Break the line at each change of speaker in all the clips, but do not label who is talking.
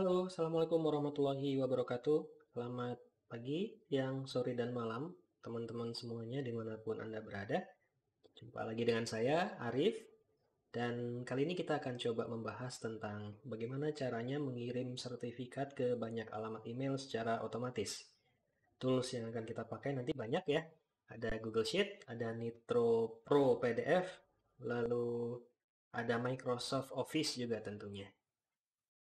Halo, Assalamualaikum warahmatullahi wabarakatuh. Selamat pagi, siang, sore, dan malam, teman-teman semuanya dimanapun Anda berada. Jumpa lagi dengan saya, Arif. Dan kali ini kita akan coba membahas tentang bagaimana caranya mengirim sertifikat ke banyak alamat email secara otomatis. Tools yang akan kita pakai nanti banyak ya. Ada Google Sheet, ada Nitro Pro PDF, lalu ada Microsoft Office juga tentunya.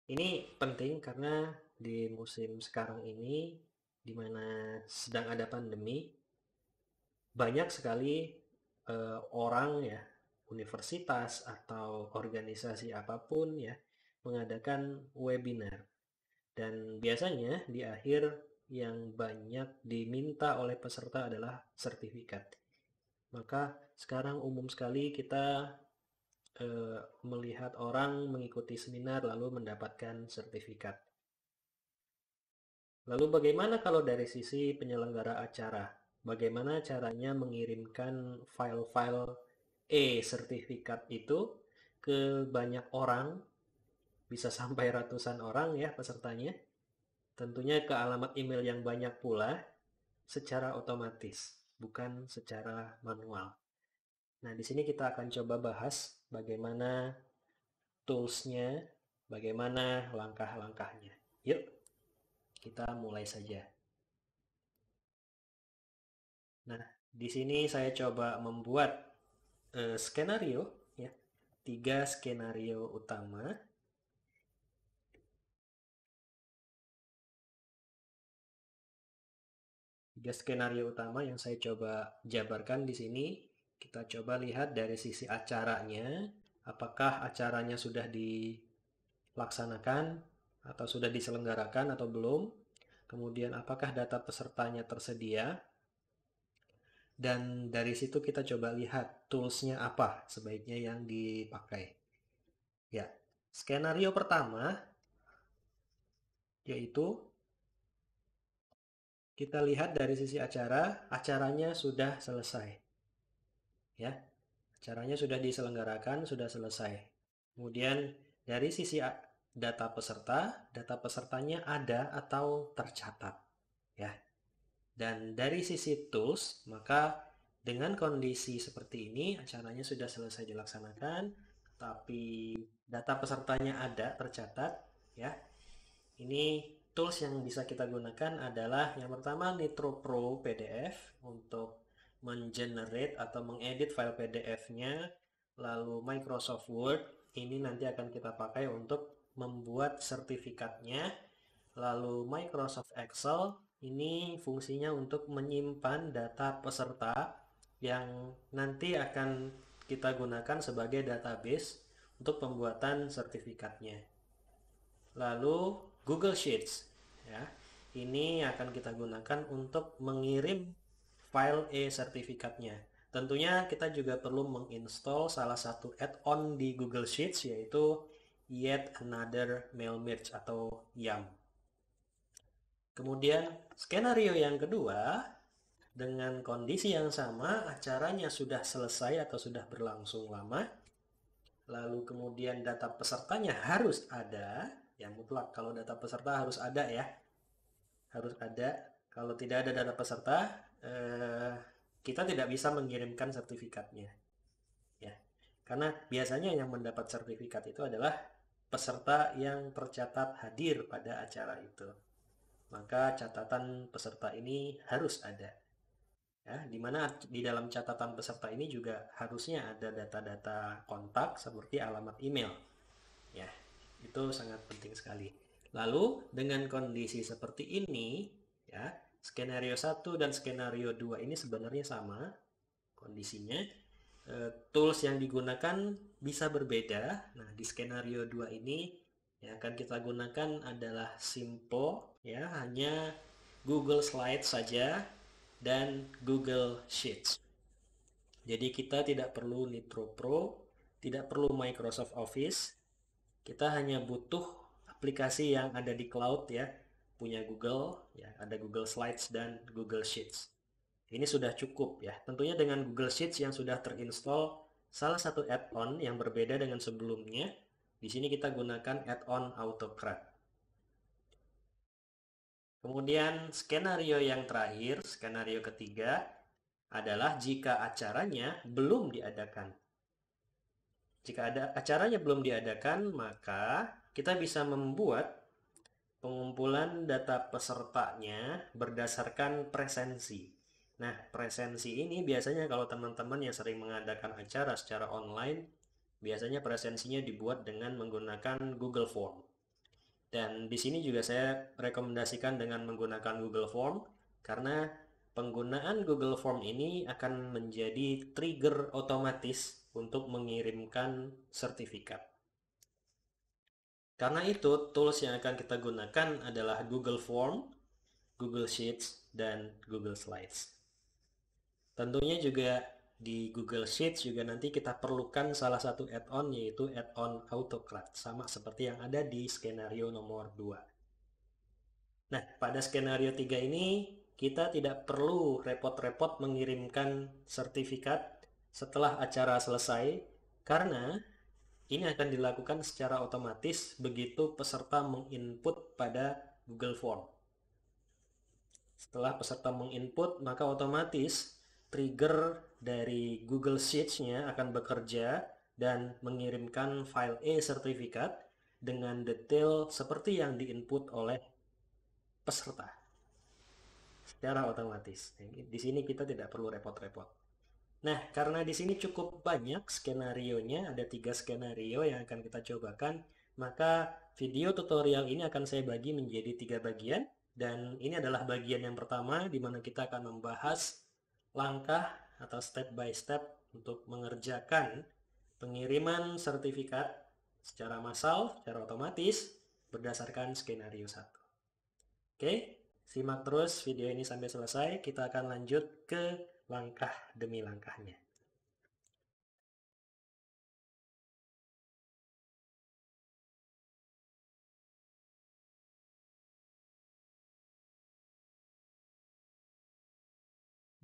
Ini penting karena di musim sekarang ini, di mana sedang ada pandemi, banyak sekali orang ya, universitas atau organisasi apapun ya, mengadakan webinar. Dan biasanya di akhir yang banyak diminta oleh peserta adalah sertifikat. Maka sekarang umum sekali kita melihat orang mengikuti seminar lalu mendapatkan sertifikat. Lalu bagaimana kalau dari sisi penyelenggara acara? Bagaimana caranya mengirimkan file-file e-sertifikat itu ke banyak orang, bisa sampai ratusan orang ya pesertanya, tentunya ke alamat email yang banyak pula, secara otomatis, bukan secara manual. Nah, di sini kita akan coba bahas bagaimana tools-nya, bagaimana langkah-langkahnya. Yuk, kita mulai saja. Nah, di sini saya coba membuat skenario, ya, 3 skenario utama. Tiga skenario utama yang saya coba jabarkan di sini. Kita coba lihat dari sisi acaranya, apakah acaranya sudah dilaksanakan atau sudah diselenggarakan atau belum. Kemudian apakah data pesertanya tersedia. Dan dari situ kita coba lihat toolsnya apa sebaiknya yang dipakai. Ya, skenario pertama yaitu kita lihat dari sisi acaranya sudah selesai. Ya, acaranya sudah diselenggarakan, sudah selesai. Kemudian dari sisi data pesertanya ada atau tercatat. Ya, dan dari sisi tools, maka dengan kondisi seperti ini, acaranya sudah selesai dilaksanakan, tapi data pesertanya ada tercatat, ya. Ini tools yang bisa kita gunakan adalah yang pertama Nitro Pro PDF untuk mengenerate atau mengedit file PDF-nya, lalu Microsoft Word ini nanti akan kita pakai untuk membuat sertifikatnya, lalu Microsoft Excel ini fungsinya untuk menyimpan data peserta yang nanti akan kita gunakan sebagai database untuk pembuatan sertifikatnya. Lalu Google Sheets, ya, ini akan kita gunakan untuk mengirim file e-sertifikatnya. Tentunya kita juga perlu menginstall salah satu add-on di Google Sheets, yaitu Yet Another Mail Merge atau YAM. Kemudian skenario yang kedua, dengan kondisi yang sama, acaranya sudah selesai atau sudah berlangsung lama, lalu kemudian data pesertanya harus ada, yang mutlak kalau data peserta harus ada ya, harus ada. Kalau tidak ada data peserta, kita tidak bisa mengirimkan sertifikatnya, ya. Karena biasanya yang mendapat sertifikat itu adalah peserta yang tercatat hadir pada acara itu. Maka catatan peserta ini harus ada. Ya, di mana di dalam catatan peserta ini juga harusnya ada data-data kontak seperti alamat email. Ya, itu sangat penting sekali. Lalu dengan kondisi seperti ini, ya, skenario 1 dan skenario 2 ini sebenarnya sama kondisinya. Tools yang digunakan bisa berbeda. Nah, di skenario 2 ini yang akan kita gunakan adalah simple, ya, hanya Google Slides saja dan Google Sheets. Jadi kita tidak perlu Nitro Pro, tidak perlu Microsoft Office. Kita hanya butuh aplikasi yang ada di cloud ya, punya Google, ya, ada Google Slides dan Google Sheets. Ini sudah cukup ya. Tentunya dengan Google Sheets yang sudah terinstall salah satu add-on yang berbeda dengan sebelumnya. Di sini kita gunakan add-on Autocrat. Kemudian skenario yang terakhir, skenario ketiga adalah jika acaranya belum diadakan. Jika acaranya belum diadakan, maka kita bisa membuat pengumpulan data pesertanya berdasarkan presensi. Nah, presensi ini biasanya kalau teman-teman yang sering mengadakan acara secara online, biasanya presensinya dibuat dengan menggunakan Google Form. Dan di sini juga saya rekomendasikan dengan menggunakan Google Form karena penggunaan Google Form ini akan menjadi trigger otomatis untuk mengirimkan sertifikat. Karena itu, tools yang akan kita gunakan adalah Google Form, Google Sheets, dan Google Slides. Tentunya juga di Google Sheets juga nanti kita perlukan salah satu add-on yaitu add-on AutoCAD, sama seperti yang ada di skenario nomor 2. Nah, pada skenario 3 ini kita tidak perlu repot-repot mengirimkan sertifikat setelah acara selesai karena ini akan dilakukan secara otomatis begitu peserta menginput pada Google Form. Setelah peserta menginput, maka otomatis trigger dari Google Sheets-nya akan bekerja dan mengirimkan file e-sertifikat dengan detail seperti yang diinput oleh peserta secara otomatis. Di sini kita tidak perlu repot-repot. Nah, karena di sini cukup banyak skenarionya, ada 3 skenario yang akan kita cobakan, maka video tutorial ini akan saya bagi menjadi 3 bagian. Dan ini adalah bagian yang pertama, di mana kita akan membahas langkah atau step by step untuk mengerjakan pengiriman sertifikat secara massal, secara otomatis, berdasarkan skenario 1. Oke, simak terus video ini sampai selesai. Kita akan lanjut ke langkah demi langkahnya.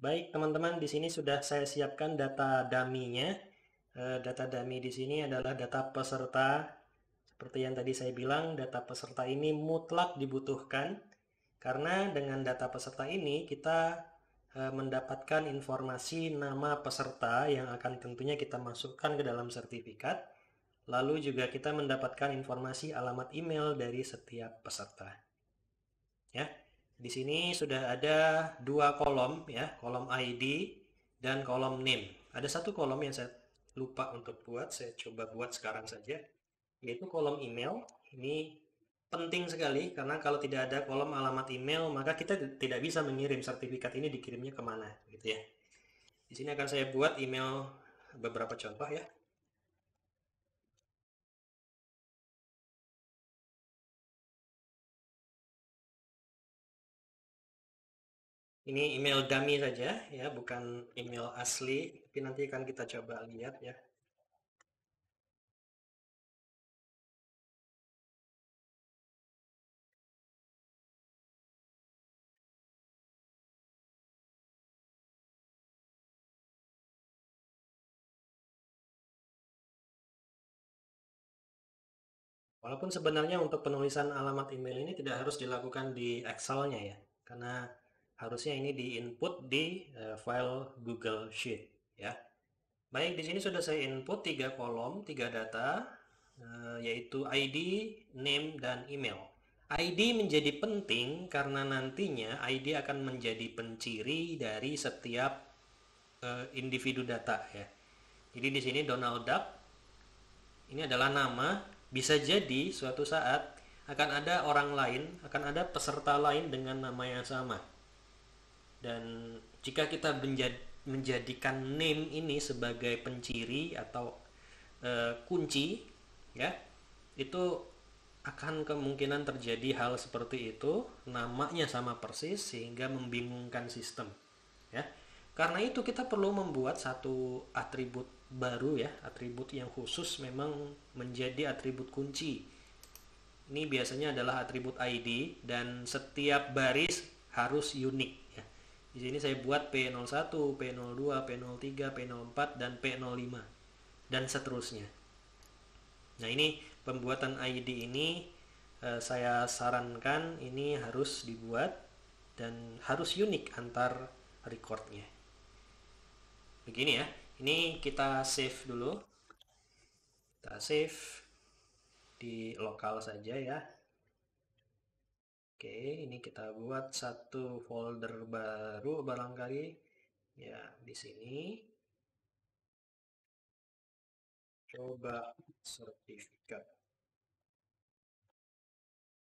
Baik, teman-teman, di sini sudah saya siapkan data dummy-nya. Data dummy di sini adalah data peserta. Seperti yang tadi saya bilang, data peserta ini mutlak dibutuhkan karena dengan data peserta ini kita mendapatkan informasi nama peserta yang akan tentunya kita masukkan ke dalam sertifikat. Lalu juga kita mendapatkan informasi alamat email dari setiap peserta. Ya, di sini sudah ada 2 kolom ya, kolom ID dan kolom name. Ada satu kolom yang saya lupa untuk buat, saya coba buat sekarang saja, yaitu kolom email. Ini penting sekali karena kalau tidak ada kolom alamat email maka kita tidak bisa mengirim sertifikat ini dikirimnya kemana, gitu ya. Di sini akan saya buat email beberapa contoh ya. Ini email dummy saja ya, bukan email asli, tapi nanti akan kita coba lihat ya. Walaupun sebenarnya untuk penulisan alamat email ini tidak harus dilakukan di Excel-nya ya, karena harusnya ini di-input di file Google Sheet ya. Baik, di sini sudah saya input 3 kolom, 3 data, yaitu ID, name, dan email. ID menjadi penting karena nantinya ID akan menjadi penciri dari setiap individu data ya. Jadi di sini Donald Duck ini adalah nama, bisa jadi suatu saat akan ada orang lain, akan ada peserta lain dengan nama yang sama. Dan jika kita menjadikan name ini sebagai penciri atau kunci, ya, itu akan kemungkinan terjadi hal seperti itu, namanya sama persis sehingga membingungkan sistem, ya. Karena itu kita perlu membuat satu atribut baru ya, atribut yang khusus memang menjadi atribut kunci. Ini biasanya adalah atribut ID dan setiap baris harus unik ya. Di sini saya buat P01, P02, P03, P04 dan P05 dan seterusnya. Nah, ini pembuatan ID ini saya sarankan ini harus dibuat dan harus unik antar recordnya. Begini ya, ini kita save dulu. Kita save di lokal saja ya. Oke, ini kita buat satu folder baru barangkali. Ya, di sini. Coba sertifikat.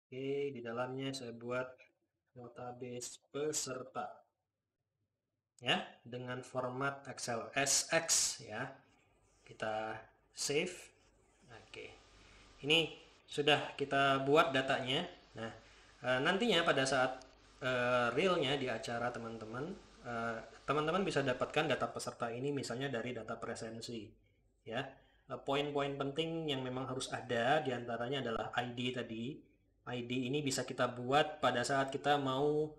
Oke, di dalamnya saya buat database peserta. Ya, dengan format Excel SX ya. Kita save. Oke. Ini sudah kita buat datanya. Nah, nantinya pada saat realnya di acara teman-teman, teman-teman bisa dapatkan data peserta ini misalnya dari data presensi. Ya, poin-poin penting yang memang harus ada diantaranya adalah ID tadi. ID ini bisa kita buat pada saat kita mau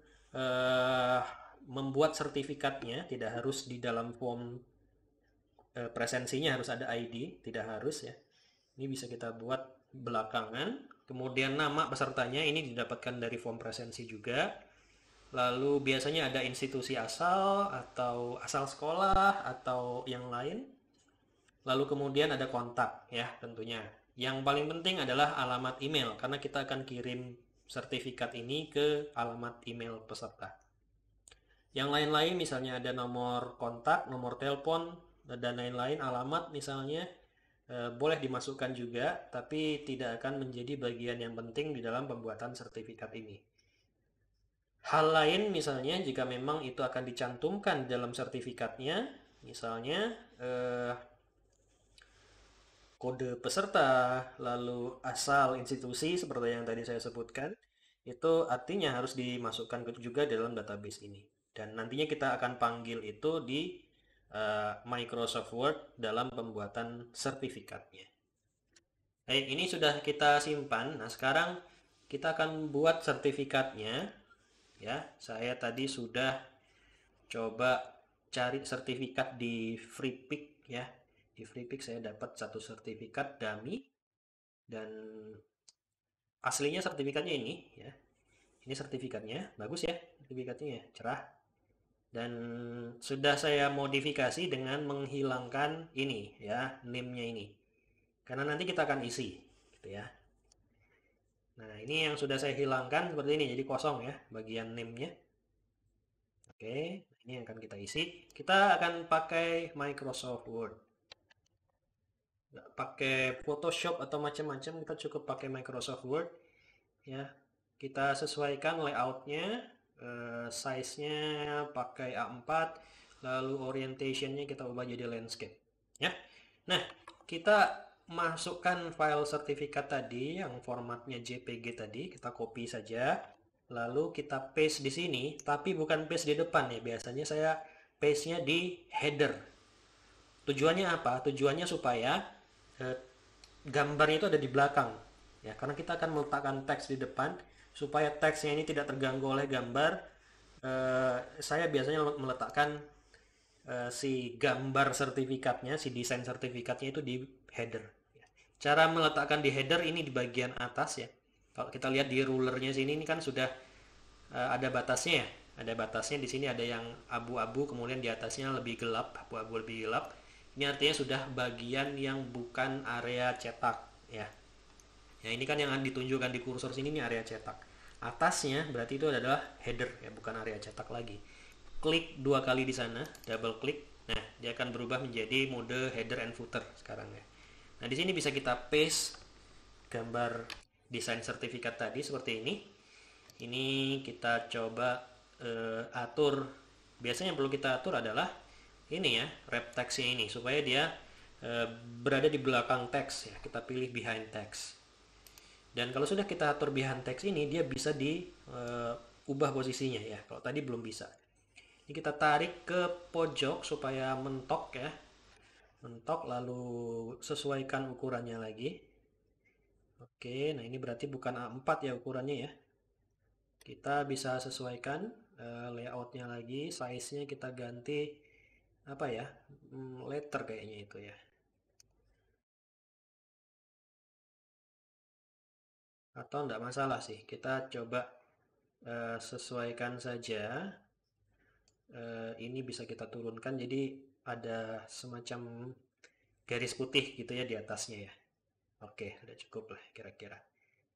membuat sertifikatnya, tidak harus di dalam form presensinya harus ada ID, tidak harus ya. Ini bisa kita buat belakangan. Kemudian nama pesertanya ini didapatkan dari form presensi juga. Lalu biasanya ada institusi asal atau asal sekolah atau yang lain. Lalu kemudian ada kontak ya tentunya. Yang paling penting adalah alamat email karena kita akan kirim sertifikat ini ke alamat email peserta. Yang lain-lain misalnya ada nomor kontak, nomor telepon, dan lain-lain, alamat misalnya boleh dimasukkan juga, tapi tidak akan menjadi bagian yang penting di dalam pembuatan sertifikat ini. Hal lain misalnya jika memang itu akan dicantumkan dalam sertifikatnya, misalnya kode peserta, lalu asal institusi seperti yang tadi saya sebutkan, itu artinya harus dimasukkan juga dalam database ini. Dan nantinya kita akan panggil itu di Microsoft Word dalam pembuatan sertifikatnya. Baik, ini sudah kita simpan. Nah, sekarang kita akan buat sertifikatnya. Ya, saya tadi sudah coba cari sertifikat di Freepik ya. Di Freepik saya dapat satu sertifikat dummy dan aslinya sertifikatnya ini ya. Ini sertifikatnya, bagus ya sertifikatnya ya, cerah. Dan sudah saya modifikasi dengan menghilangkan ini ya, name-nya ini. Karena nanti kita akan isi gitu ya. Nah, ini yang sudah saya hilangkan seperti ini, jadi kosong ya bagian name-nya. Oke, ini yang akan kita isi. Kita akan pakai Microsoft Word. Nggak pakai Photoshop atau macam-macam, kita cukup pakai Microsoft Word. Ya, kita sesuaikan layoutnya, size-nya pakai A4, lalu orientation-nya kita ubah jadi landscape. Ya, nah kita masukkan file sertifikat tadi yang formatnya JPG tadi, kita copy saja, lalu kita paste di sini, tapi bukan paste di depan ya. Biasanya saya paste-nya di header. Tujuannya apa? Tujuannya supaya gambarnya itu ada di belakang ya, karena kita akan meletakkan teks di depan supaya teksnya ini tidak terganggu oleh gambar. Saya biasanya meletakkan si gambar sertifikatnya, si desain sertifikatnya itu di header. Cara meletakkan di header ini di bagian atas ya. Kalau kita lihat di rulernya sini, ini kan sudah ada batasnya ya. Ada batasnya di sini, ada yang abu-abu, kemudian di atasnya lebih gelap, abu-abu lebih gelap. Ini artinya sudah bagian yang bukan area cetak ya. Ya, ini kan yang ditunjukkan di kursor sini ini area cetak. Atasnya berarti itu adalah header ya, bukan area cetak lagi. Klik 2 kali di sana, double klik. Nah, dia akan berubah menjadi mode header and footer sekarang ya. Nah, di sini bisa kita paste gambar desain sertifikat tadi seperti ini. Ini kita coba atur. Biasanya yang perlu kita atur adalah ini ya, wrap text-nya ini supaya dia berada di belakang teks ya. Kita pilih behind text. Dan kalau sudah kita atur behind text ini, dia bisa diubah posisinya ya. Kalau tadi belum bisa. Ini kita tarik ke pojok supaya mentok ya. Mentok, lalu sesuaikan ukurannya lagi. Oke, nah ini berarti bukan A4 ya ukurannya ya. Kita bisa sesuaikan layoutnya lagi, size-nya kita ganti apa ya, letter kayaknya itu ya. atau enggak masalah sih. Kita coba sesuaikan saja. Ini bisa kita turunkan jadi ada semacam garis putih gitu ya di atasnya ya. Oke, udah cukup lah kira-kira.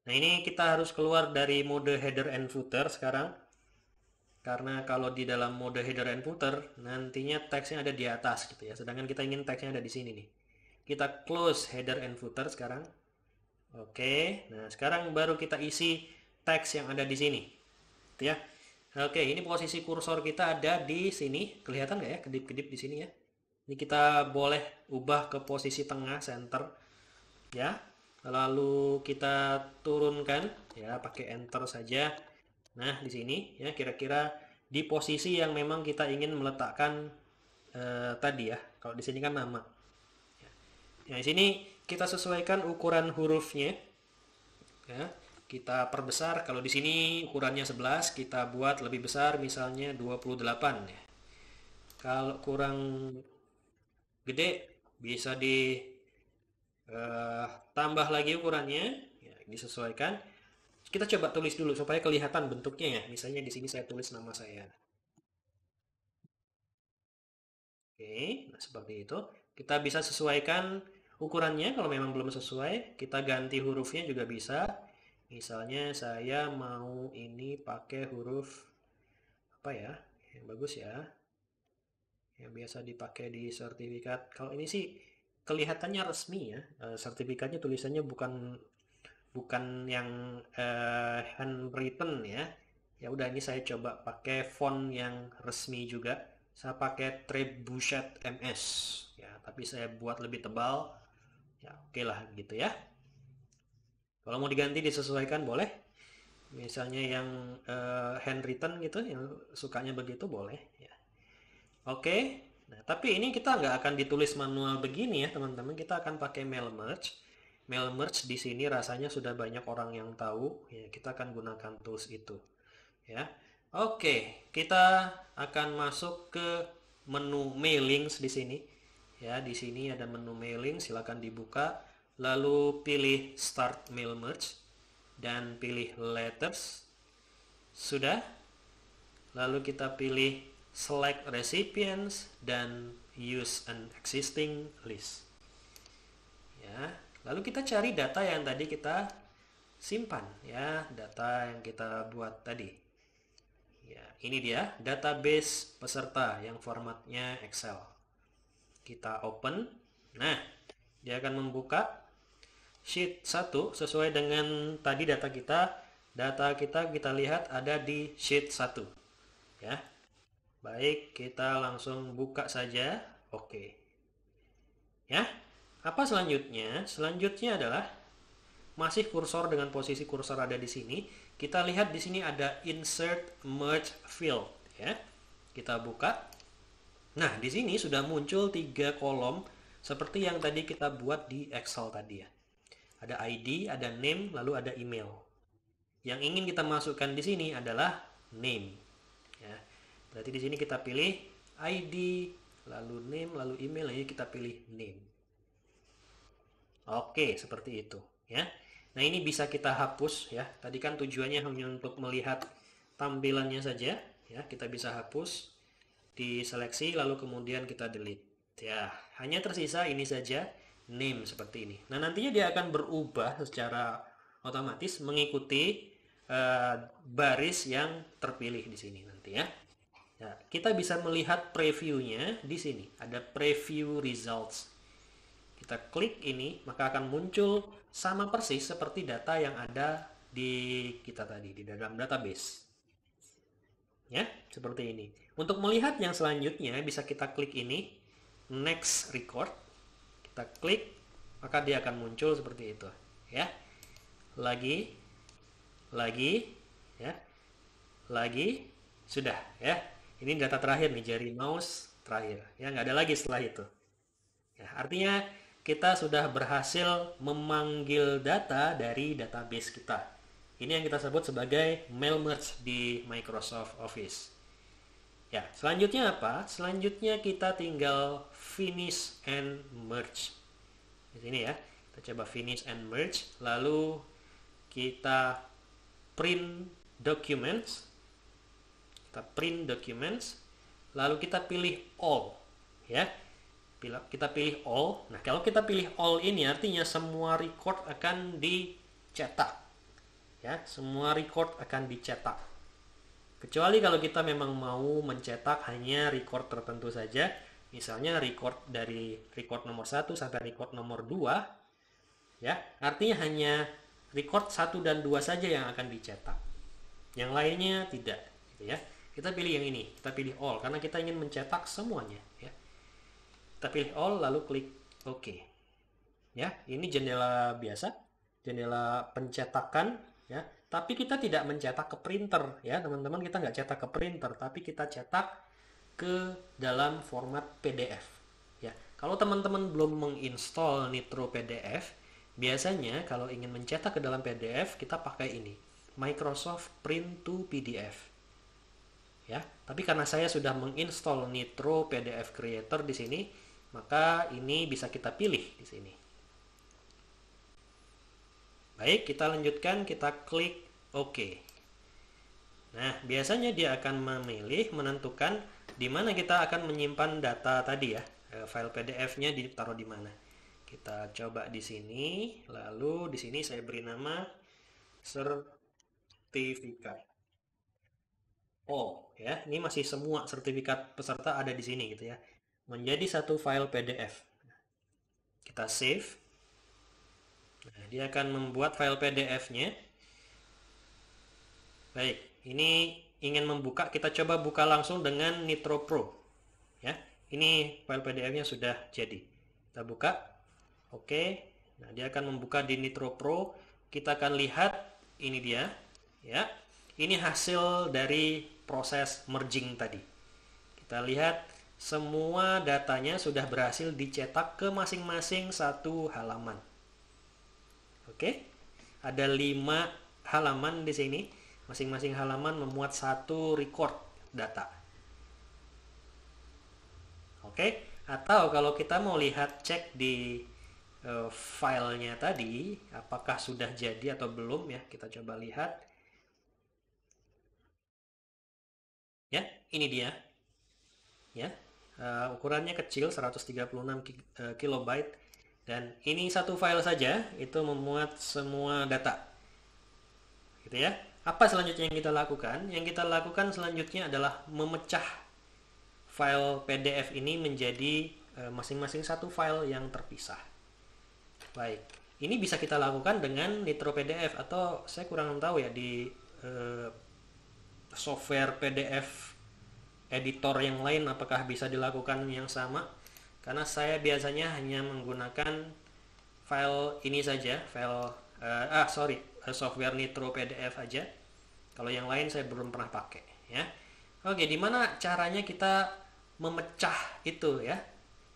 Nah, ini kita harus keluar dari mode header and footer sekarang. Karena kalau di dalam mode header and footer, nantinya teksnya ada di atas gitu ya. Sedangkan kita ingin teksnya ada di sini nih. Kita close header and footer sekarang. Oke, nah sekarang baru kita isi teks yang ada di sini. Gitu ya. Oke, ini posisi kursor kita ada di sini. Kelihatan nggak ya? Kedip-kedip di sini ya. Ini kita boleh ubah ke posisi tengah, center. Ya. Lalu kita turunkan ya, pakai enter saja. Nah, di sini ya kira-kira di posisi yang memang kita ingin meletakkan tadi ya. Kalau di sini kan nama. Nah, di sini kita sesuaikan ukuran hurufnya. Ya, kita perbesar. Kalau di sini ukurannya 11, kita buat lebih besar misalnya 28 ya. Kalau kurang gede bisa ditambah lagi ukurannya, ya, disesuaikan. Kita coba tulis dulu supaya kelihatan bentuknya ya. Misalnya di sini saya tulis nama saya. Oke, nah seperti itu. Kita bisa sesuaikan ukurannya kalau memang belum sesuai. Kita ganti hurufnya juga bisa. Misalnya saya mau ini pakai huruf apa ya? Yang bagus ya. Yang biasa dipakai di sertifikat. Kalau ini sih kelihatannya resmi ya. Sertifikatnya tulisannya bukan bukan yang handwritten ya. Ya udah, ini saya coba pakai font yang resmi juga. Saya pakai Trebuchet MS ya, tapi saya buat lebih tebal. Ya oke lah gitu ya. Kalau mau diganti disesuaikan boleh. Misalnya yang handwritten gitu, yang sukanya begitu boleh ya. Oke. Nah, tapi ini kita nggak akan ditulis manual begini ya teman-teman. Kita akan pakai mail merge. Mail merge di sini rasanya sudah banyak orang yang tahu. Ya, kita akan gunakan tools itu. Ya, oke. Kita akan masuk ke menu mailings di sini. Ya, di sini ada menu mailing. Silakan dibuka. Lalu pilih Start Mail Merge dan pilih Letters. Sudah. Lalu kita pilih Select Recipients dan Use an Existing List. Ya, lalu kita cari data yang tadi kita simpan ya, data yang kita buat tadi. Ya, ini dia database peserta yang formatnya Excel. Kita open. Nah, dia akan membuka sheet 1 sesuai dengan tadi data kita. Data kita lihat ada di sheet 1. Ya. Baik, kita langsung buka saja. Oke. Ya. Apa selanjutnya? Selanjutnya adalah masih kursor dengan posisi kursor ada di sini. Kita lihat di sini ada insert merge field ya. Kita buka. Nah, di sini sudah muncul 3 kolom seperti yang tadi kita buat di Excel tadi ya. Ada ID, ada name, lalu ada email. Yang ingin kita masukkan di sini adalah name. Ya. Berarti di sini kita pilih ID, lalu name, lalu email, lalu kita pilih name. Oke, seperti itu ya. Nah, ini bisa kita hapus ya. Tadi kan tujuannya hanya untuk melihat tampilannya saja ya. Kita bisa hapus, diseleksi lalu kemudian kita delete. Ya, hanya tersisa ini saja, name seperti ini. Nah, nantinya dia akan berubah secara otomatis mengikuti baris yang terpilih di sini nanti ya. Ya, kita bisa melihat previewnya di sini. Ada preview results. Kita klik ini, maka akan muncul sama persis seperti data yang ada di kita tadi, di dalam database. Ya, seperti ini. Untuk melihat yang selanjutnya, bisa kita klik ini, next record. Kita klik, maka dia akan muncul seperti itu. Ya, lagi, ya, lagi, sudah. Ya, ini data terakhir nih, jari mouse terakhir. Ya, nggak ada lagi setelah itu. Ya, artinya kita sudah berhasil memanggil data dari database kita. Ini yang kita sebut sebagai mail merge di Microsoft Office. Ya, selanjutnya apa? Selanjutnya kita tinggal finish and merge. Di sini ya, kita coba finish and merge. Lalu kita print documents, lalu kita pilih all, ya. Kita pilih all. Nah, kalau kita pilih all ini artinya semua record akan dicetak, ya. Semua record akan dicetak. Kecuali kalau kita memang mau mencetak hanya record tertentu saja, misalnya record dari record nomor 1 sampai record nomor 2, ya. Artinya hanya record 1 dan 2 saja yang akan dicetak. Yang lainnya tidak, gitu ya. Kita pilih yang ini, kita pilih all karena kita ingin mencetak semuanya, ya. Kita pilih all lalu klik OK. Ya, ini jendela biasa, jendela pencetakan, ya. Tapi kita tidak mencetak ke printer, ya teman-teman. Kita nggak cetak ke printer, tapi kita cetak ke dalam format PDF. Ya, kalau teman-teman belum menginstall Nitro PDF, biasanya kalau ingin mencetak ke dalam PDF kita pakai ini, Microsoft Print to PDF. Ya, tapi karena saya sudah menginstall Nitro PDF Creator di sini, maka ini bisa kita pilih di sini. Baik, kita lanjutkan, kita klik OK. Nah, biasanya dia akan menentukan di mana kita akan menyimpan data tadi, ya. File PDF-nya ditaruh di mana. Kita coba di sini, lalu di sini saya beri nama sertifikat. Oh, ya, ini masih semua sertifikat peserta ada di sini gitu ya. Menjadi satu file PDF. Kita save. Nah, dia akan membuat file PDF-nya. Baik, ini ingin membuka, kita coba buka langsung dengan Nitro Pro. Ya, ini file PDF-nya sudah jadi. Kita buka. Oke. Nah, dia akan membuka di Nitro Pro. Kita akan lihat ini dia, ya. Ini hasil dari proses merging tadi. Kita lihat semua datanya sudah berhasil dicetak ke masing-masing satu halaman. Oke, ada 5 halaman di sini. Masing-masing halaman memuat satu record data. Oke, atau kalau kita mau lihat cek di filenya tadi, apakah sudah jadi atau belum, ya, kita coba lihat. Ya, ini dia. Ya, ukurannya kecil 136 kilobyte dan ini satu file saja itu memuat semua data. Gitu ya. Apa selanjutnya yang kita lakukan? Yang kita lakukan selanjutnya adalah memecah file PDF ini menjadi masing-masing satu file yang terpisah. Baik, ini bisa kita lakukan dengan Nitro PDF atau saya kurang tahu ya di software PDF editor yang lain apakah bisa dilakukan yang sama, karena saya biasanya hanya menggunakan file ini saja, file software Nitro PDF aja. Kalau yang lain saya belum pernah pakai, ya. Oke, di mana caranya kita memecah itu, ya?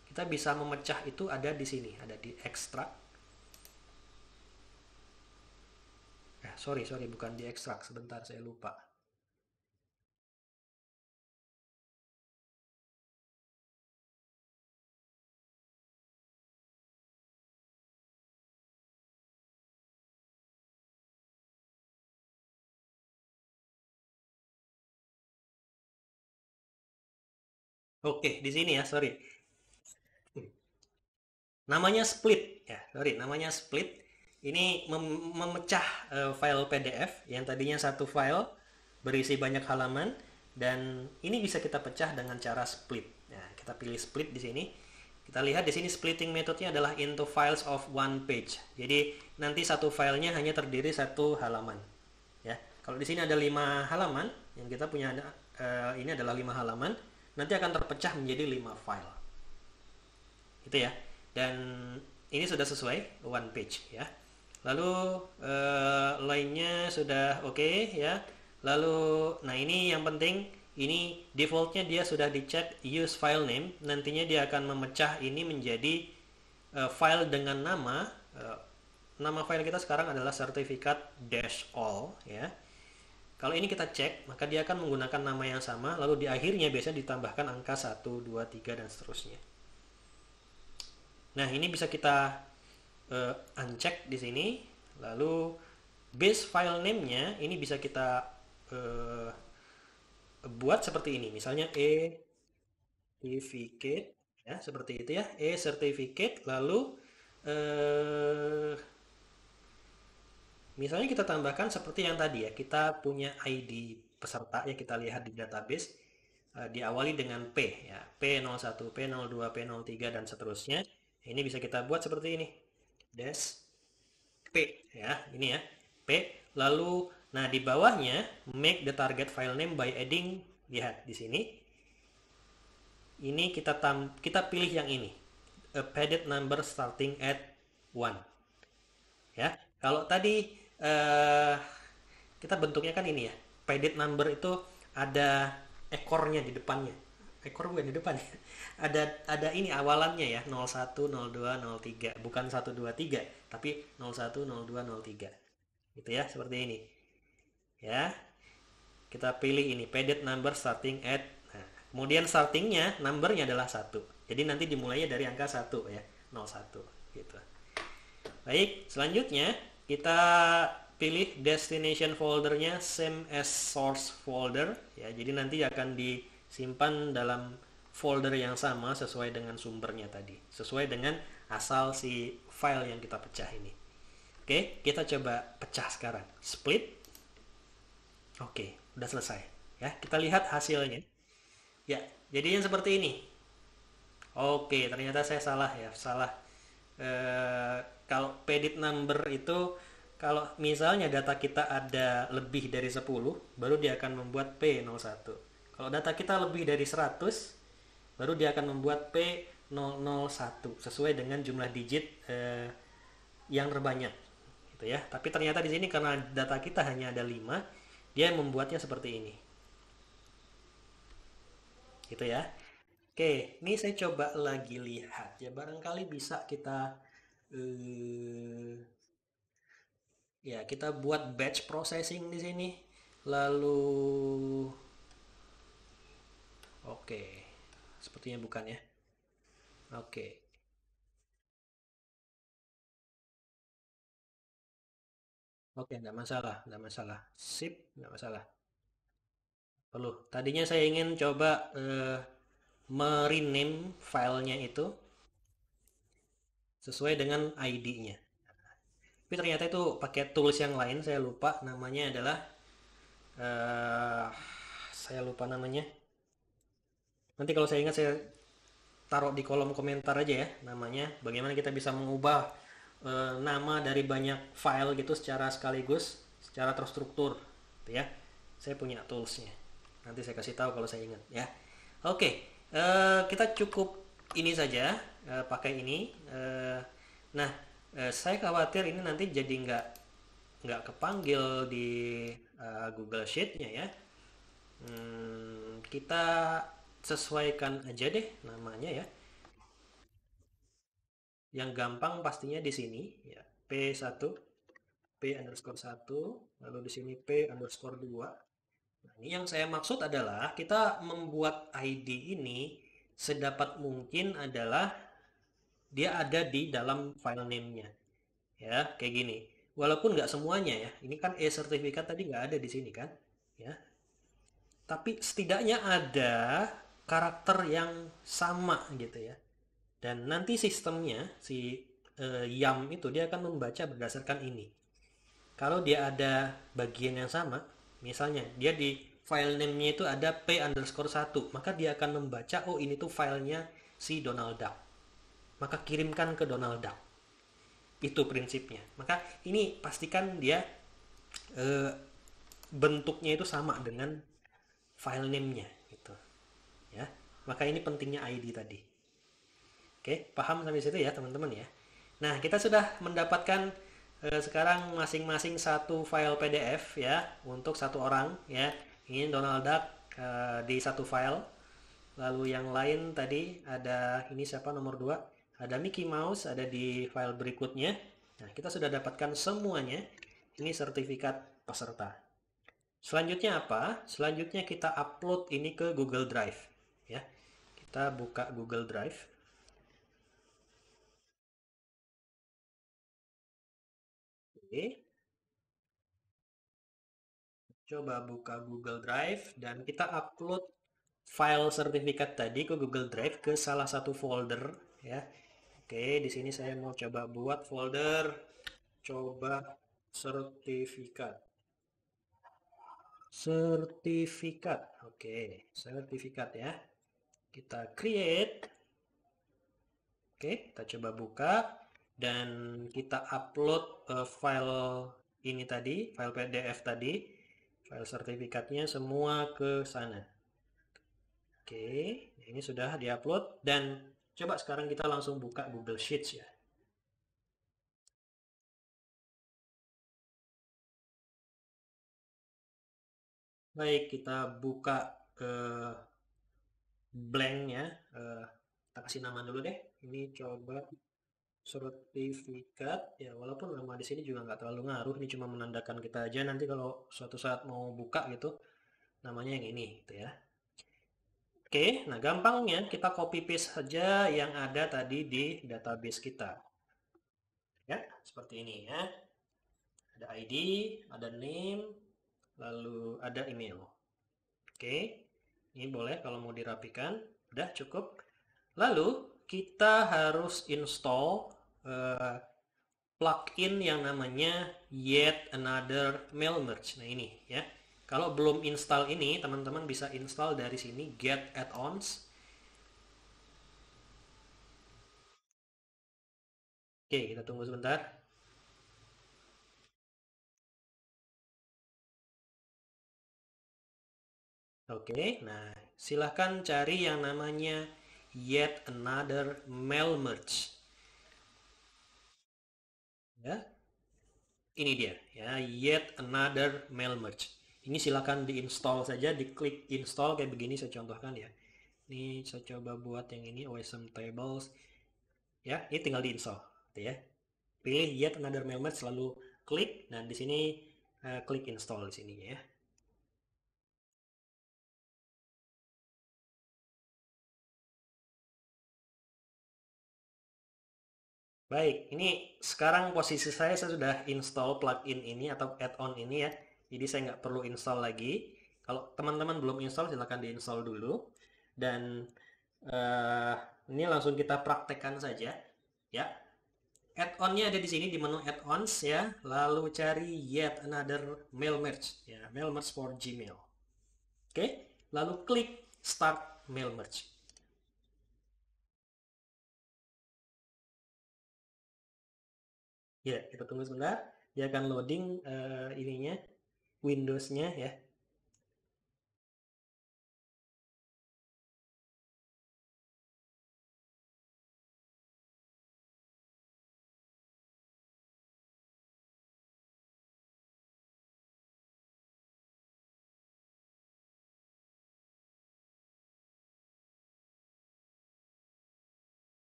Kita bisa memecah itu ada di sini, ada di ekstrak. Sorry, bukan di ekstrak, sebentar saya lupa. Oke, di sini ya, sorry. Namanya split, ya, namanya split. Ini memecah file PDF yang tadinya satu file berisi banyak halaman, dan ini bisa kita pecah dengan cara split. Nah, kita pilih split di sini. Kita lihat di sini splitting metodenya adalah into files of one page. Jadi nanti satu filenya hanya terdiri satu halaman. Ya, kalau di sini ada 5 halaman, yang kita punya ini adalah 5 halaman, nanti akan terpecah menjadi 5 file. Itu ya. Dan ini sudah sesuai one page, ya. Lalu lainnya sudah oke, ya. Lalu nah ini yang penting, ini defaultnya dia sudah dicek use file name. Nantinya dia akan memecah ini menjadi file dengan nama file kita sekarang adalah sertifikat-all, ya. Kalau ini kita cek, maka dia akan menggunakan nama yang sama, lalu di akhirnya biasanya ditambahkan angka 1, 2, 3 dan seterusnya. Nah, ini bisa kita uncheck di sini, lalu Base file name-nya ini bisa kita eh, buat seperti ini. Misalnya certificate, ya seperti itu ya. Certificate, lalu eh, misalnya kita tambahkan seperti yang tadi ya. Kita punya ID peserta ya, kita lihat di database, diawali dengan P ya. P01, P02, P03 dan seterusnya. Ini bisa kita buat seperti ini. Dash P ya, ini ya. P, lalu nah di bawahnya make the target file name by adding, lihat di sini. Ini kita pilih yang ini. A padded number starting at 1. Ya. Kalau tadi eh, kita bentuknya kan ini ya. Padded number itu ada ekornya di depannya. Ekor bukan di depan ya. Ada ini awalannya ya, 01, 02, 03, bukan 123, tapi 01, 02, 03. Gitu ya, seperti ini. Ya. Kita pilih ini padded number starting at, nah, kemudian startingnya numbernya adalah 1. Jadi nanti dimulainya dari angka 1 ya, 01 gitu. Baik, selanjutnya kita pilih destination foldernya same as source folder ya. Jadi nanti akan disimpan dalam folder yang sama sesuai dengan sumbernya tadi, sesuai dengan asal si file yang kita pecah ini. Oke, kita coba pecah sekarang. Split. Oke, udah selesai. Ya, kita lihat hasilnya. Ya, jadinya seperti ini. Oke, ternyata saya salah ya, salah. Eh, Kalau pedit number itu, kalau misalnya data kita ada lebih dari 10, baru dia akan membuat P01. Kalau data kita lebih dari 100, baru dia akan membuat P001 sesuai dengan jumlah digit yang terbanyak gitu ya. Tapi ternyata di sini karena data kita hanya ada 5, dia membuatnya seperti ini. Gitu ya. Oke, ini saya coba lagi lihat ya, barangkali bisa kita eh, ya kita buat batch processing di sini. Lalu oke, sepertinya bukan ya. Oke. Oke, nggak masalah, nggak masalah. Sip, nggak masalah. Perlu. Tadinya saya ingin coba merename filenya itu sesuai dengan ID-nya. Tapi ternyata itu pakai tools yang lain, saya lupa namanya adalah eh saya lupa namanya. Nanti kalau saya ingat saya taruh di kolom komentar aja ya namanya. Bagaimana kita bisa mengubah nama dari banyak file gitu secara sekaligus, secara terstruktur, gitu ya. Saya punya toolsnya. Nanti saya kasih tahu kalau saya ingat ya. Oke, kita cukup ini saja, pakai ini. Nah, saya khawatir ini nanti jadi nggak kepanggil di Google Sheet-nya ya. Kita sesuaikan aja deh namanya ya. Yang gampang pastinya di sini ya. P1, P_1, lalu di sini P_2. Nah, ini yang saya maksud adalah kita membuat ID ini sedapat mungkin adalah dia ada di dalam file name-nya. Ya, kayak gini. Walaupun nggak semuanya ya. Ini kan e-sertifikat tadi nggak ada di sini kan. Ya, tapi setidaknya ada karakter yang sama gitu ya. Dan nanti sistemnya si YAM itu dia akan membaca berdasarkan ini. Kalau dia ada bagian yang sama, misalnya dia di file name-nya itu ada P_1, maka dia akan membaca, oh ini tuh filenya si Donald Duck. Maka kirimkan ke Donald Duck. Itu prinsipnya. Maka ini pastikan dia eh, bentuknya itu sama dengan file name-nya gitu. Ya. Maka ini pentingnya ID tadi. Oke, paham sampai situ ya teman-teman ya. Nah, kita sudah mendapatkan sekarang masing-masing satu file PDF ya untuk satu orang ya. Ini Donald Duck di satu file. Lalu yang lain tadi ada ini siapa nomor 2? Ada Mickey Mouse ada di file berikutnya. Nah, kita sudah dapatkan semuanya. Ini sertifikat peserta. Selanjutnya apa? Selanjutnya kita upload ini ke Google Drive ya. Kita buka Google Drive. Oke. Coba buka Google Drive dan kita upload file sertifikat tadi ke Google Drive ke salah satu folder ya. Oke, di sini saya mau coba buat folder coba sertifikat. Sertifikat. Oke, sertifikat ya. Kita create. Oke, kita coba buka dan kita upload file ini tadi, file PDF tadi, file sertifikatnya semua ke sana. Oke, ini sudah diupload dan coba sekarang kita langsung buka Google Sheets ya. Baik, kita buka blank ya. Kita kasih nama dulu deh. Ini coba sertifikat ya, walaupun nama di sini juga nggak terlalu ngaruh, ini cuma menandakan kita aja nanti kalau suatu saat mau buka gitu namanya yang ini gitu ya. Oke, nah gampangnya kita copy paste saja yang ada tadi di database kita ya, seperti ini ya. Ada ID, ada name, lalu ada email. Oke, ini boleh kalau mau dirapikan. Udah cukup. Lalu kita harus install plugin yang namanya Yet Another Mail Merge. Nah ini ya. Kalau belum install ini, teman-teman bisa install dari sini Get Add-ons. Oke, kita tunggu sebentar. Oke, nah silahkan cari yang namanya Yet Another Mail Merge. Ya, ini dia ya, Yet Another Mail Merge. Ini silahkan diinstal saja, diklik install kayak begini saya contohkan ya. Ini saya coba buat yang ini OSM Tables. Ya, ini tinggal diinstal gitu ya. Pilih Yet Another Mail Merge, lalu klik dan di sini klik install di sini ya. Baik, ini sekarang posisi saya sudah install plugin ini atau add-on ini ya. Jadi saya nggak perlu install lagi. Kalau teman-teman belum install, silahkan diinstal dulu. Dan eh, ini langsung kita praktekkan saja. Ya, add-onnya ada di sini di menu add-ons ya. Lalu cari Yet Another Mail Merge ya, Mail Merge for Gmail. Oke, lalu klik Start Mail Merge. Ya, kita tunggu sebentar. Dia akan loading ininya, Windows-nya ya.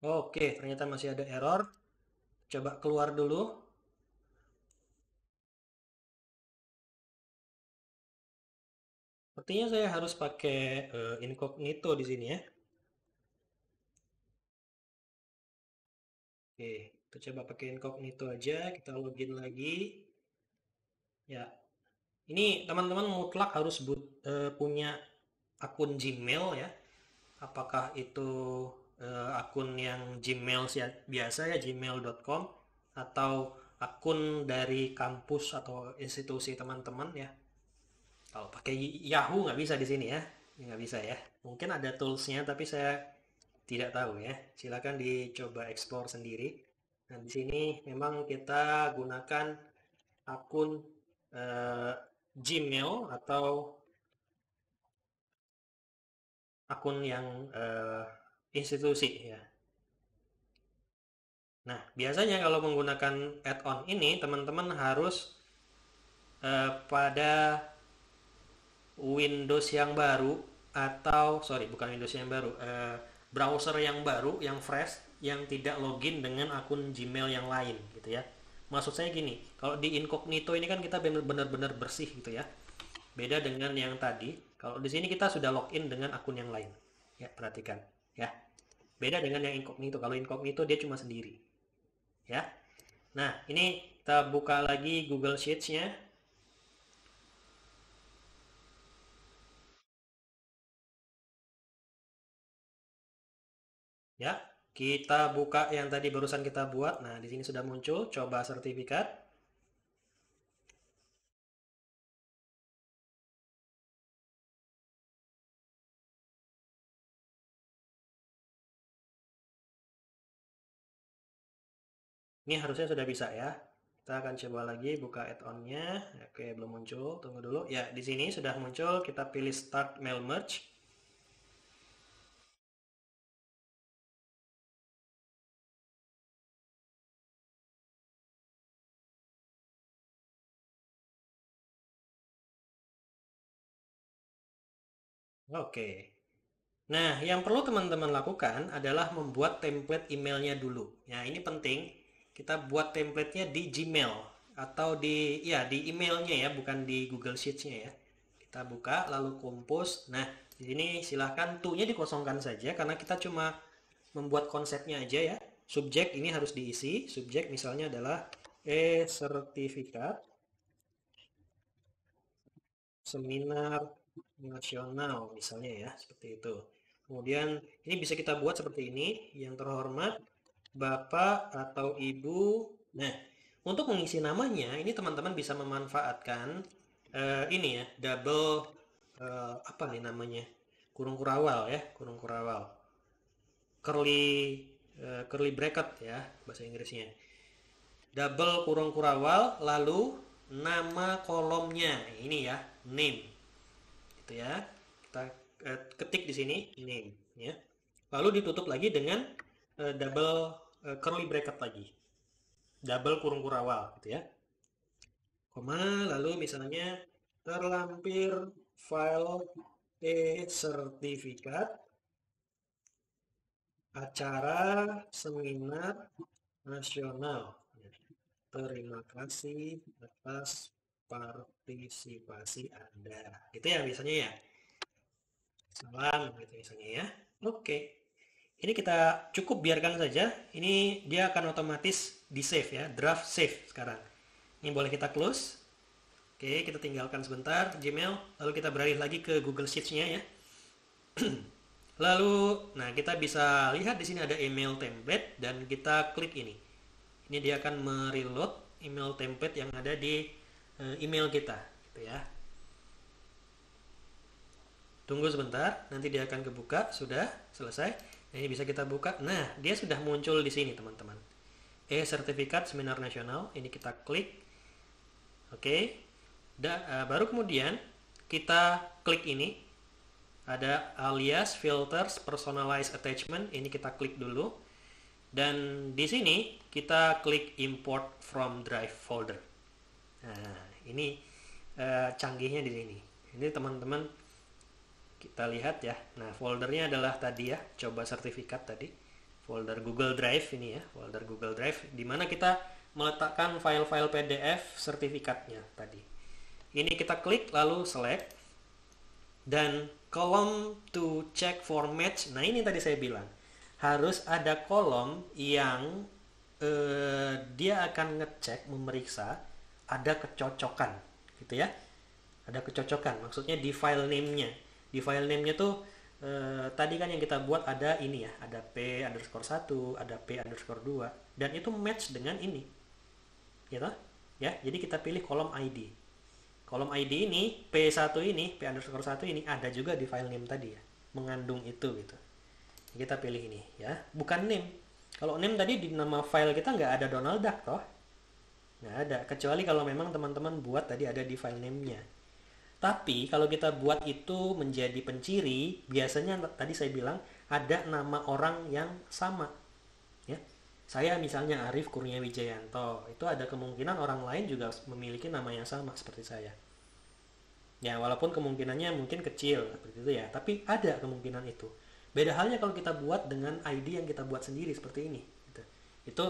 Oke, ternyata masih ada error. Coba keluar dulu. Sepertinya saya harus pakai incognito di sini ya. Oke, kita coba pakai incognito aja. Kita login lagi. Ya, ini teman-teman mutlak harus punya akun Gmail ya. Apakah itu akun yang Gmail biasa ya, gmail.com, atau akun dari kampus atau institusi teman-teman ya. Kalau pakai Yahoo nggak bisa di sini ya. Nggak bisa ya. Mungkin ada toolsnya tapi saya tidak tahu ya. Silakan dicoba explore sendiri. Nah, di sini memang kita gunakan akun eh, Gmail atau akun yang institusi ya. Nah, biasanya kalau menggunakan add-on ini teman-teman harus pada Windows yang baru atau sorry bukan Windows yang baru, browser yang baru yang fresh yang tidak login dengan akun Gmail yang lain gitu ya. Maksud saya gini, kalau di incognito ini kan kita benar-benar bersih gitu ya. Beda dengan yang tadi, kalau di sini kita sudah login dengan akun yang lain. Ya, perhatikan ya. Beda dengan yang incognito. Kalau incognito dia cuma sendiri. Ya. Nah, ini kita buka lagi Google Sheets-nya. Ya, kita buka yang tadi barusan kita buat. Nah, di sini sudah muncul. Coba sertifikat. Ini harusnya sudah bisa ya. Kita akan coba lagi buka add-on-nya. Oke, belum muncul. Tunggu dulu. Ya, di sini sudah muncul. Kita pilih Start Mail Merge. Oke. Nah, yang perlu teman-teman lakukan adalah membuat template emailnya dulu. Ya, ini penting. Kita buat templatenya di Gmail atau di emailnya ya, bukan di Google Sheets-nya ya. Kita buka lalu compose. Nah, di sini silahkan to-nya dikosongkan saja karena kita cuma membuat konsepnya aja ya. Subjek ini harus diisi. Subjek misalnya adalah sertifikat seminar nasional misalnya ya, seperti itu. Kemudian ini bisa kita buat seperti ini, yang terhormat Bapak atau Ibu. Nah, untuk mengisi namanya, ini teman-teman bisa memanfaatkan ini ya, double apa nih namanya? Kurung kurawal ya, kurung kurawal. Curly bracket ya bahasa Inggrisnya. Double kurung kurawal lalu nama kolomnya. Ini ya, name. Gitu ya. Kita ketik di sini name ya. Lalu ditutup lagi dengan double curly bracket lagi. Double kurung kurawal gitu ya. Koma lalu misalnya terlampir file sertifikat acara seminar nasional. Terima kasih atas partisipasi Anda. Gitu ya biasanya ya. Salam gitu misalnya ya. Oke. Ini kita cukup biarkan saja. Ini dia akan otomatis di save ya, draft save sekarang. Ini boleh kita close. Oke, kita tinggalkan sebentar Gmail, lalu kita beralih lagi ke Google Sheets-nya ya. Lalu, nah kita bisa lihat di sini ada email template dan kita klik ini. Ini dia akan mereload email template yang ada di email kita, gitu ya. Tunggu sebentar, nanti dia akan kebuka. Sudah selesai. Nah, ini bisa kita buka. Nah, dia sudah muncul di sini, teman-teman. Sertifikat seminar nasional. Ini kita klik. Oke. Baru kemudian kita klik ini. Ada alias filters personalized attachment. Ini kita klik dulu. Dan di sini kita klik import from drive folder. Nah, ini canggihnya di sini. Ini teman-teman kita lihat ya. Nah, foldernya adalah tadi ya, coba sertifikat tadi. Folder Google Drive ini ya, folder Google Drive di mana kita meletakkan file-file PDF sertifikatnya tadi. Ini kita klik lalu select dan kolom to check for match. Nah, ini tadi saya bilang harus ada kolom yang dia akan ngecek, memeriksa ada kecocokan gitu ya. Ada kecocokan, maksudnya di file name-nya. Di file name-nya tuh tadi kan yang kita buat ada ini ya, ada P_1, ada P_2 dan itu match dengan ini. Gitu? Ya, jadi kita pilih kolom ID. Kolom ID ini P1 ini, P_1 ini ada juga di file name tadi ya, mengandung itu gitu. Kita pilih ini ya, bukan name. Kalau name tadi di nama file kita nggak ada Donald Duck toh, nggak ada. Kecuali kalau memang teman-teman buat tadi ada di file name-nya. Tapi kalau kita buat itu menjadi penciri, biasanya tadi saya bilang ada nama orang yang sama. Ya, saya misalnya Arif Kurnia Wijayanto, itu ada kemungkinan orang lain juga memiliki nama yang sama seperti saya. Ya, walaupun kemungkinannya mungkin kecil seperti itu ya, tapi ada kemungkinan itu. Beda halnya kalau kita buat dengan ID yang kita buat sendiri seperti ini. Gitu. Itu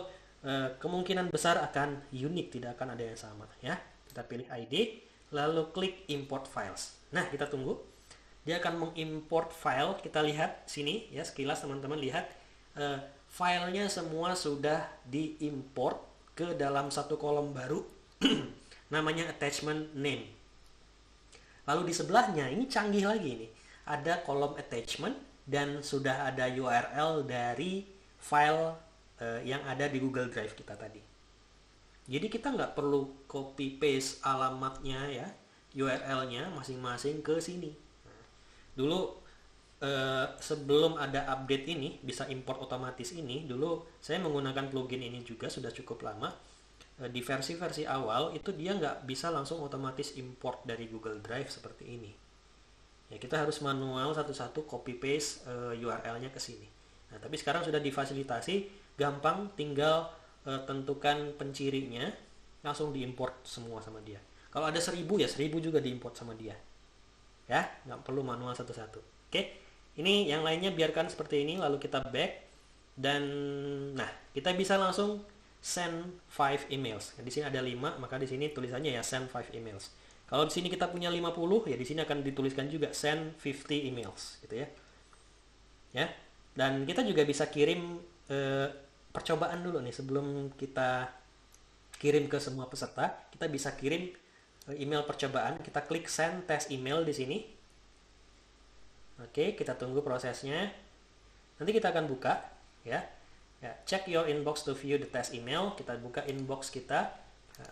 kemungkinan besar akan unik, tidak akan ada yang sama ya. Kita pilih ID, lalu klik import files. Nah, kita tunggu. Dia akan mengimport file. Kita lihat sini ya, sekilas teman-teman lihat filenya semua sudah diimport ke dalam satu kolom baru namanya attachment name. Lalu di sebelahnya ini canggih lagi nih. Ada kolom attachment dan sudah ada URL dari file yang ada di Google Drive kita tadi. Jadi kita nggak perlu copy paste alamatnya ya, URL-nya masing-masing ke sini. Dulu sebelum ada update ini, bisa import otomatis ini, dulu saya menggunakan plugin ini juga sudah cukup lama. Di versi-versi awal itu dia nggak bisa langsung otomatis import dari Google Drive seperti ini. Ya kita harus manual satu-satu copy paste URL-nya ke sini. Nah tapi sekarang sudah difasilitasi, gampang, tinggal tentukan pencirinya, langsung diimport semua sama dia. Kalau ada 1000 ya 1000 juga diimport sama dia. Ya, nggak perlu manual satu-satu. Oke, ini yang lainnya biarkan seperti ini, lalu kita back. Dan nah, kita bisa langsung send 5 emails. Di sini ada 5, maka di sini tulisannya ya send 5 emails. Kalau di sini kita punya 50, ya di sini akan dituliskan juga send 50 emails, gitu ya. Ya. Dan kita juga bisa kirim percobaan dulu nih sebelum kita kirim ke semua peserta. Kita bisa kirim email percobaan. Kita klik send test email di sini. Oke, kita tunggu prosesnya. Nanti kita akan buka ya. Check your inbox to view the test email. Kita buka inbox kita.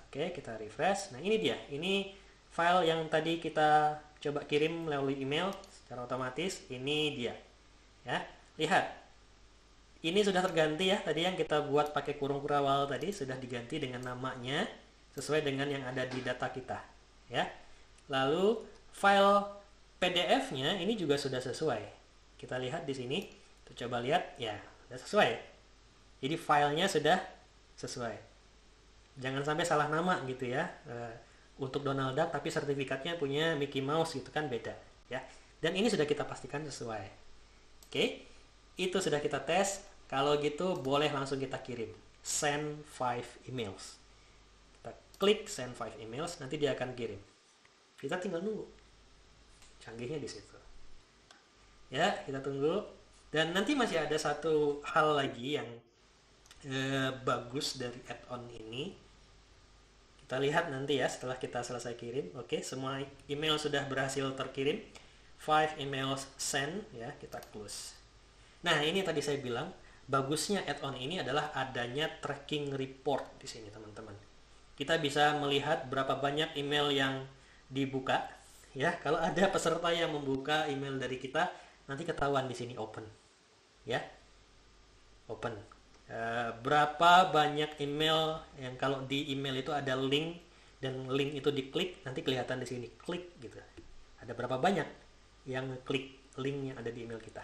Oke, kita refresh. Nah, ini dia. Ini file yang tadi kita coba kirim melalui email secara otomatis. Ini dia. Ya, lihat. Ini sudah terganti ya. Tadi yang kita buat pakai kurung kurawal tadi sudah diganti dengan namanya sesuai dengan yang ada di data kita, ya. Lalu file PDF-nya ini juga sudah sesuai. Kita lihat di sini. Kita coba lihat, ya, sudah sesuai. Jadi filenya sudah sesuai. Jangan sampai salah nama gitu ya. Untuk Donald Duck tapi sertifikatnya punya Mickey Mouse gitu kan beda, ya. Dan ini sudah kita pastikan sesuai. Oke. Itu sudah kita tes. Kalau gitu boleh langsung kita kirim. Send 5 emails. Kita klik send 5 emails, nanti dia akan kirim. Kita tinggal nunggu. Canggihnya di situ. Ya, kita tunggu. Dan nanti masih ada satu hal lagi yang bagus dari add-on ini. Kita lihat nanti ya setelah kita selesai kirim. Oke, semua email sudah berhasil terkirim. 5 emails send, ya, kita close. Nah, ini tadi saya bilang bagusnya add-on ini adalah adanya tracking report di sini, teman-teman. Kita bisa melihat berapa banyak email yang dibuka, ya. Kalau ada peserta yang membuka email dari kita, nanti ketahuan di sini open, ya, open. Berapa banyak email yang kalau di email itu ada link dan link itu diklik, nanti kelihatan di sini klik gitu. Ada berapa banyak yang klik link yang ada di email kita.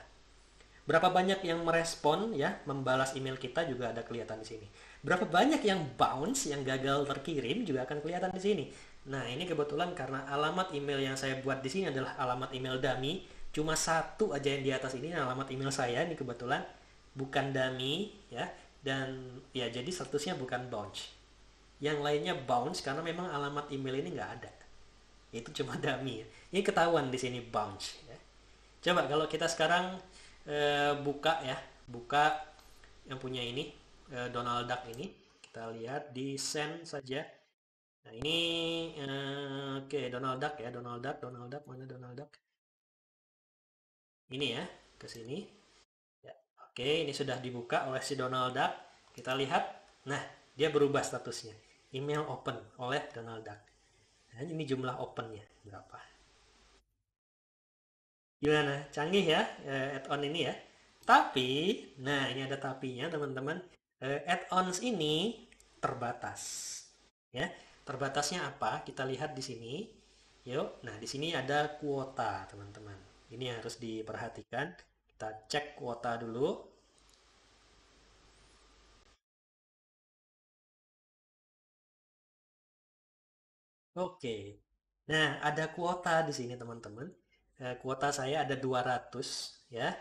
Berapa banyak yang merespon ya, membalas email kita juga ada kelihatan di sini. Berapa banyak yang bounce, yang gagal terkirim juga akan kelihatan di sini. Nah, ini kebetulan karena alamat email yang saya buat di sini adalah alamat email dummy, cuma satu aja yang di atas ini alamat email saya, ini kebetulan bukan dummy ya, dan ya jadi statusnya bukan bounce. Yang lainnya bounce karena memang alamat email ini nggak ada. Itu cuma dummy ya. Ini ketahuan di sini bounce ya. Coba kalau kita sekarang buka ya, buka yang punya ini Donald Duck ini, kita lihat di send saja. Nah ini oke, Donald Duck ya, Donald Duck mana Donald Duck? Ini ya, ke sini ya. Oke, ini sudah dibuka oleh si Donald Duck. Kita lihat, nah dia berubah statusnya, email open oleh Donald Duck. Nah, ini jumlah opennya berapa? Gimana? Canggih ya add-on ini ya. Tapi, nah ini ada tapinya teman-teman. Add-ons ini terbatas. Ya, terbatasnya apa? Kita lihat di sini. Yuk, nah di sini ada kuota teman-teman. Ini harus diperhatikan. Kita cek kuota dulu. Oke. Nah, ada kuota di sini teman-teman. Kuota saya ada 200 ya.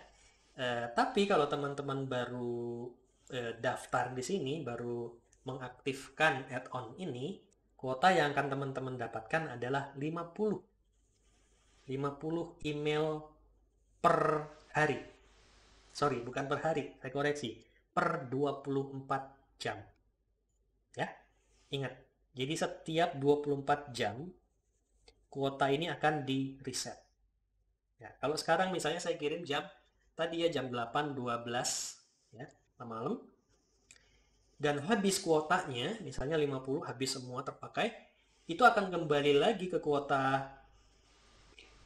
Tapi kalau teman-teman baru daftar di sini, baru mengaktifkan add-on ini, kuota yang akan teman-teman dapatkan adalah 50. 50 email per hari. Sorry, bukan per hari, saya koreksi. Per 24 jam. Ya, ingat. Jadi setiap 24 jam, kuota ini akan di reset. Ya, kalau sekarang misalnya saya kirim jam tadi ya jam 8.12 ya, malam. Dan habis kuotanya, misalnya 50 habis semua terpakai, itu akan kembali lagi ke kuota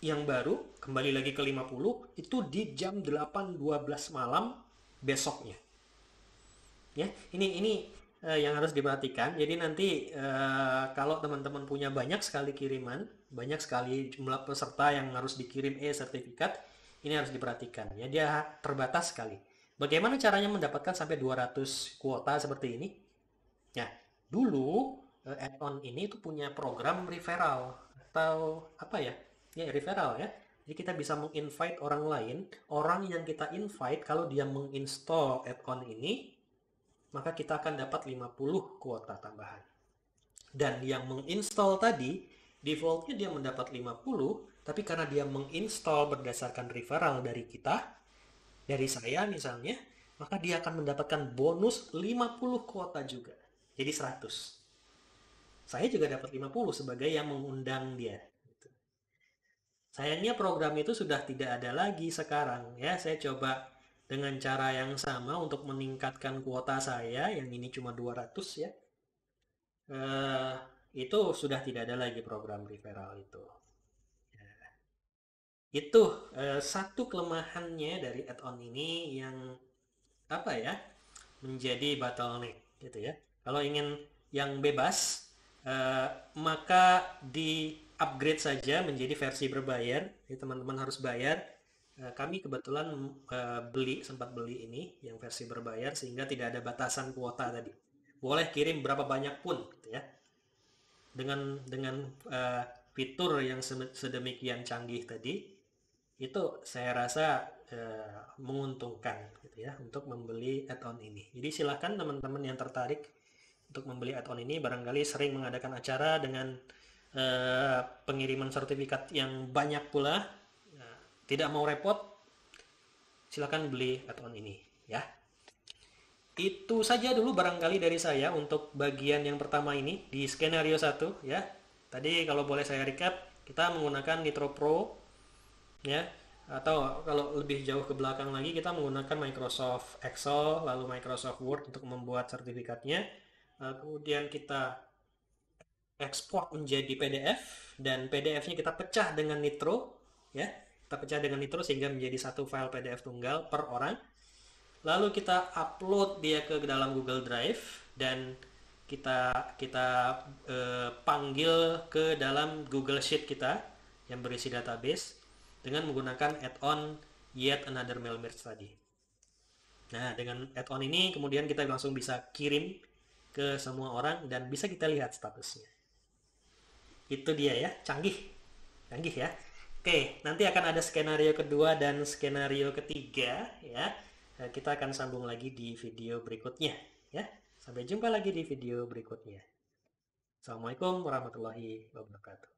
yang baru, kembali lagi ke 50 itu di jam 8.12 malam besoknya. Ya, ini yang harus diperhatikan. Jadi nanti kalau teman-teman punya banyak sekali kiriman, banyak sekali jumlah peserta yang harus dikirim e-sertifikat, ini harus diperhatikan. Ya, dia terbatas sekali. Bagaimana caranya mendapatkan sampai 200 kuota seperti ini? Nah, dulu add-on ini tuh punya program referral atau apa ya? Ya, referral ya. Jadi kita bisa menginvite orang lain, orang yang kita invite kalau dia menginstall add-on ini, maka kita akan dapat 50 kuota tambahan. Dan yang menginstall tadi, defaultnya dia mendapat 50, tapi karena dia menginstall berdasarkan referral dari kita, dari saya misalnya, maka dia akan mendapatkan bonus 50 kuota juga. Jadi 100. Saya juga dapat 50 sebagai yang mengundang dia. Sayangnya program itu sudah tidak ada lagi sekarang ya. Saya coba dengan cara yang sama untuk meningkatkan kuota saya, yang ini cuma 200 ya. Itu sudah tidak ada lagi program referral itu. Itu satu kelemahannya dari add-on ini yang apa ya, menjadi bottleneck gitu ya. Kalau ingin yang bebas, maka di upgrade saja menjadi versi berbayar. Jadi teman-teman harus bayar. Kami kebetulan sempat beli ini yang versi berbayar sehingga tidak ada batasan kuota tadi. Boleh kirim berapa banyak pun gitu ya. Dengan fitur yang sedemikian canggih tadi, itu saya rasa menguntungkan gitu ya untuk membeli add-on ini. Jadi silahkan teman-teman yang tertarik untuk membeli add-on ini, barangkali sering mengadakan acara dengan pengiriman sertifikat yang banyak pula, tidak mau repot, silahkan beli add-on ini ya. Itu saja dulu barangkali dari saya untuk bagian yang pertama ini di skenario 1 ya. Tadi kalau boleh saya recap, kita menggunakan Nitro Pro ya, atau kalau lebih jauh ke belakang lagi kita menggunakan Microsoft Excel lalu Microsoft Word untuk membuat sertifikatnya. Kemudian kita ekspor menjadi PDF dan PDF-nya kita pecah dengan Nitro ya. Kita pecah dengan Nitro sehingga menjadi satu file PDF tunggal per orang. Lalu kita upload dia ke dalam Google Drive dan kita panggil ke dalam Google Sheet kita yang berisi database dengan menggunakan add-on Yet Another Mail Merge tadi. Nah, dengan add-on ini kemudian kita langsung bisa kirim ke semua orang dan bisa kita lihat statusnya. Itu dia ya, canggih ya. Oke, nanti akan ada skenario kedua dan skenario ketiga ya. Kita akan sambung lagi di video berikutnya ya. Sampai jumpa lagi di video berikutnya. Assalamualaikum warahmatullahi wabarakatuh.